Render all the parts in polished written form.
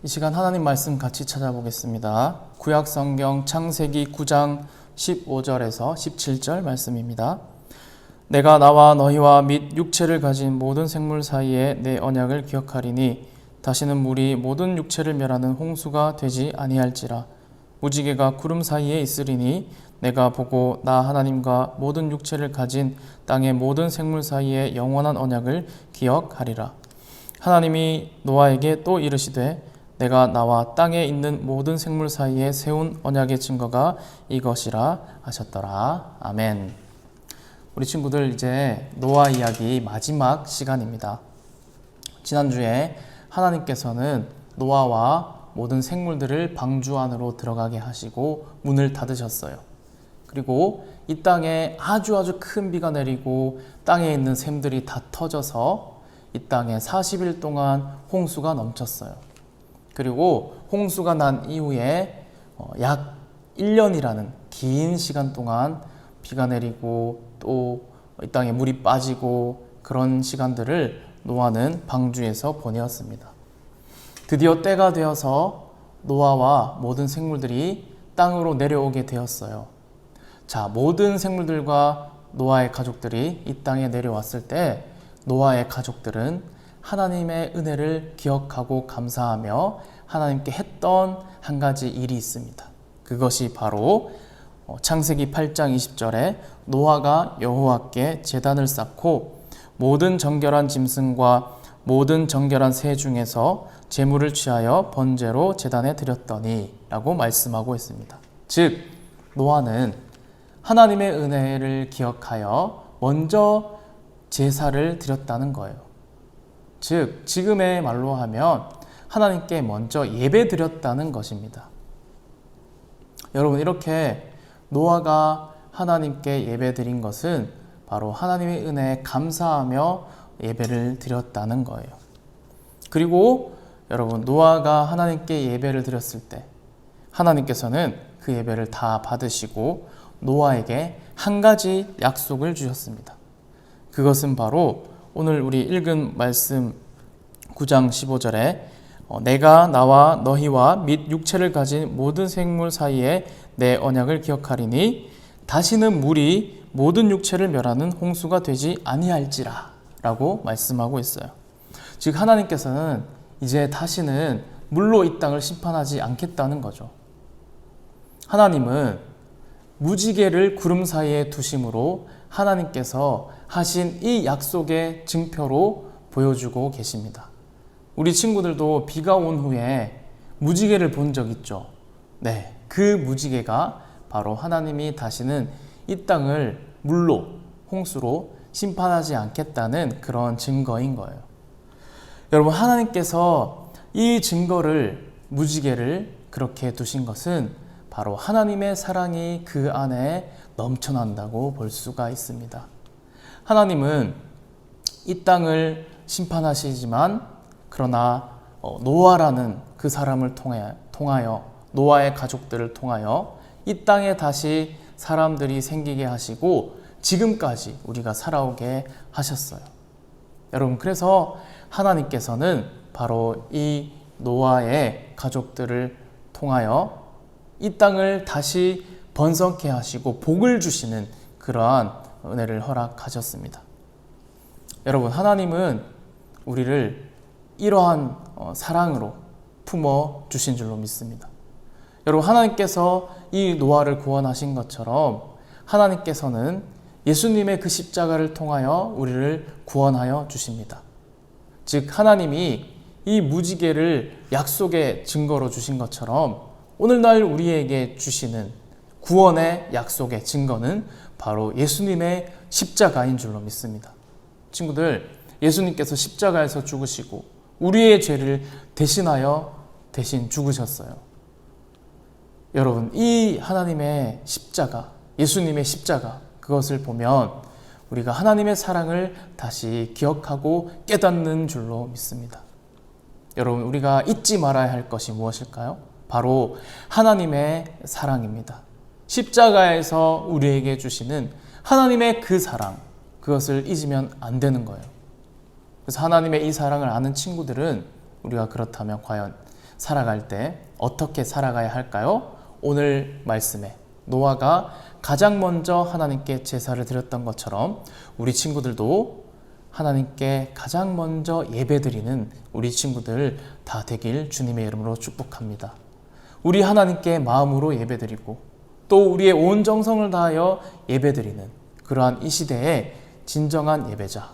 이 시간 하나님 말씀 같이 찾아보겠습니다. 구약 성경 창세기 9장 15절에서 17절 말씀입니다. 내가 나와 너희와 및 육체를 가진 모든 생물 사이에 내 언약을 기억하리니 다시는 물이 모든 육체를 멸하는 홍수가 되지 아니할지라. 무지개가 구름 사이에 있으리니 내가 보고 나 하나님과 모든 육체를 가진 땅의 모든 생물 사이에 영원한 언약을 기억하리라. 하나님이 노아에게 또 이르시되 내가 나와 땅에 있는 모든 생물 사이에 세운 언약의 증거가 이것이라 하셨더라. 아멘. 우리 친구들, 이제 노아 이야기 마지막 시간입니다. 지난주에 하나님께서는 노아와 모든 생물들을 방주 안으로 들어가게 하시고 문을 닫으셨어요. 그리고 이 땅에 아주 큰 비가 내리고 땅에 있는 샘들이 다 터져서 이 땅에 40일 동안 홍수가 넘쳤어요. 그리고 홍수가 난 이후에 약 1년이라는 긴 시간 동안 비가 내리고 또 이 땅에 물이 빠지고 그런 시간들을 노아는 방주에서 보내었습니다. 드디어 때가 되어서 노아와 모든 생물들이 땅으로 내려오게 되었어요. 자, 모든 생물들과 노아의 가족들이 이 땅에 내려왔을 때 노아의 가족들은 하나님의 은혜를 기억하고 감사하며 하나님께 했던 한 가지 일이 있습니다. 그것이 바로 창세기 8장 20절에 노아가 여호와께 제단을 쌓고 모든 정결한 짐승과 모든 정결한 새 중에서 제물을 취하여 번제로 제단에 드렸더니 라고 말씀하고 있습니다. 즉 노아는 하나님의 은혜를 기억하여 먼저 제사를 드렸다는 거예요. 즉 지금의 말로 하면 하나님께 먼저 예배 드렸다는 것입니다. 여러분, 이렇게 노아가 하나님께 예배 드린 것은 바로 하나님의 은혜에 감사하며 예배를 드렸다는 거예요. 그리고 여러분, 노아가 하나님께 예배를 드렸을 때 하나님께서는 그 예배를 다 받으시고 노아에게 한 가지 약속을 주셨습니다. 그것은 바로 오늘 우리 읽은 말씀 9장 15절에 내가 나와 너희와 및 육체를 가진 모든 생물 사이에 내 언약을 기억하리니 다시는 물이 모든 육체를 멸하는 홍수가 되지 아니할지라 라고 말씀하고 있어요. 즉 하나님께서는 이제 다시는 물로 이 땅을 심판하지 않겠다는 거죠. 하나님은 무지개를 구름 사이에 두심으로 하나님께서 하신 이 약속의 증표로 보여주고 계십니다. 우리 친구들도 비가 온 후에 무지개를 본 적 있죠? 네, 그 무지개가 바로 하나님이 다시는 이 땅을 물로, 홍수로 심판하지 않겠다는 그런 증거인 거예요. 여러분, 하나님께서 이 증거를, 무지개를 그렇게 두신 것은 바로 하나님의 사랑이 그 안에 넘쳐난다고 볼 수가 있습니다. 하나님은 이 땅을 심판하시지만 그러나 노아라는 그 사람을 통하여 노아의 가족들을 통하여 이 땅에 다시 사람들이 생기게 하시고 지금까지 우리가 살아오게 하셨어요. 여러분, 그래서 하나님께서는 바로 이 노아의 가족들을 통하여 이 땅을 다시 번성케 하시고 복을 주시는 그러한 은혜를 허락하셨습니다. 여러분, 하나님은 우리를 이러한 사랑으로 품어 주신 줄로 믿습니다. 여러분, 하나님께서 이 노아를 구원하신 것처럼 하나님께서는 예수님의 그 십자가를 통하여 우리를 구원하여 주십니다. 즉 하나님이 이 무지개를 약속의 증거로 주신 것처럼 오늘날 우리에게 주시는 구원의 약속의 증거는 바로 예수님의 십자가인 줄로 믿습니다. 친구들, 예수님께서 십자가에서 죽으시고 우리의 죄를 대신 죽으셨어요. 여러분, 이 하나님의 십자가, 예수님의 십자가, 그것을 보면 우리가 하나님의 사랑을 다시 기억하고 깨닫는 줄로 믿습니다. 여러분, 우리가 잊지 말아야 할 것이 무엇일까요? 바로 하나님의 사랑입니다. 십자가에서 우리에게 주시는 하나님의 그 사랑, 그것을 잊으면 안 되는 거예요. 그래서 하나님의 이 사랑을 아는 친구들은 우리가 그렇다면 과연 살아갈 때 어떻게 살아가야 할까요? 오늘 말씀에 노아가 가장 먼저 하나님께 제사를 드렸던 것처럼 우리 친구들도 하나님께 가장 먼저 예배드리는 우리 친구들 다 되길 주님의 이름으로 축복합니다. 우리 하나님께 마음으로 예배드리고 또 우리의 온 정성을 다하여 예배드리는 그러한 이 시대의 진정한 예배자,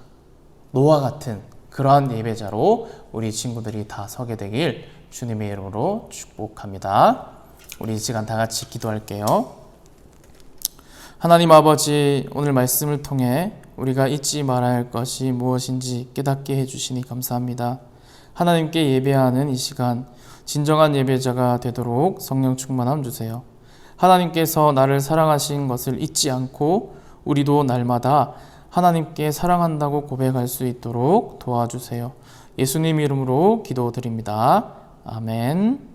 노아 같은 그러한 예배자로 우리 친구들이 다 서게 되길 주님의 이름으로 축복합니다. 우리 이 시간 다 같이 기도할게요. 하나님 아버지, 오늘 말씀을 통해 우리가 잊지 말아야 할 것이 무엇인지 깨닫게 해주시니 감사합니다. 하나님께 예배하는 이 시간 진정한 예배자가 되도록 성령 충만함 주세요. 하나님께서 나를 사랑하신 것을 잊지 않고 우리도 날마다 하나님께 사랑한다고 고백할 수 있도록 도와주세요. 예수님 이름으로 기도드립니다. 아멘.